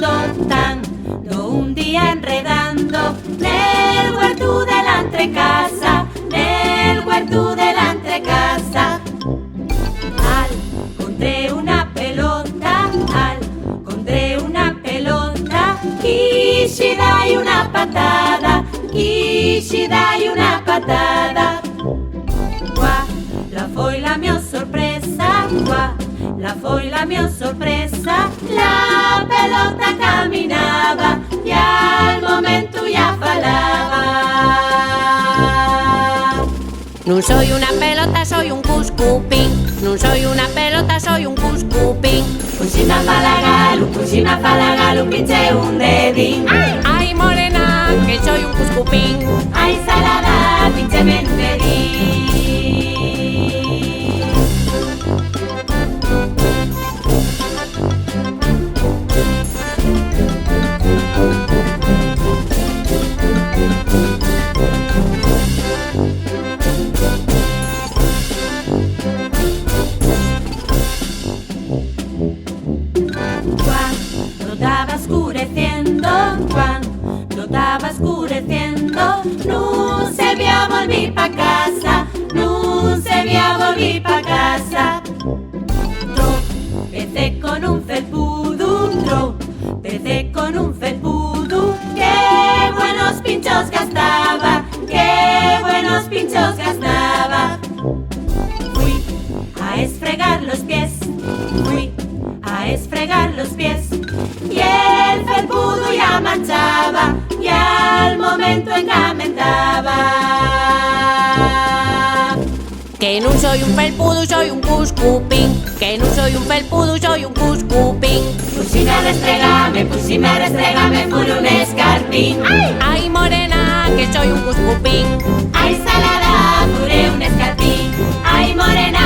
dando un día enredando nel huerto de la entrecasa, nel huerto de la entrecasa. Encontré una pelota, encontré una pelota, quishi dai una patada, quishi dai una patada. La foi la mia sorpresa, la foi la mia sorpresa. La pelota caminaba y al momento ya falaba. Non soy una pelota, soy un cuscupín. Non soy una pelota, soy un cuscupín. Puxime a falagalo, pinché un dedín. Ay, morena, que soy un cuscupín. Ay, salada, pincheme un dedín. Cuando estaba oscureciendo, no se veía volver pa' casa, no se veía volver pa' casa. Tropecé con un felpudo, tropecé con un felpudo. ¡Qué buenos pinchos gastaba! ¡Qué buenos pinchos gastaba! Fui a esfregar los pies, fui a esfregar los pies. Y el felpudo ya manchaba y al momento engamentaba. Que non soy un felpudo, soy un cuscupín. Que non soy un felpudo, soy un cuscupín. Pusime a restregame, puro un escarpín. Ay, morena, que soy un cuscupín. Ay, salada, pure un escarpín. Ay, morena.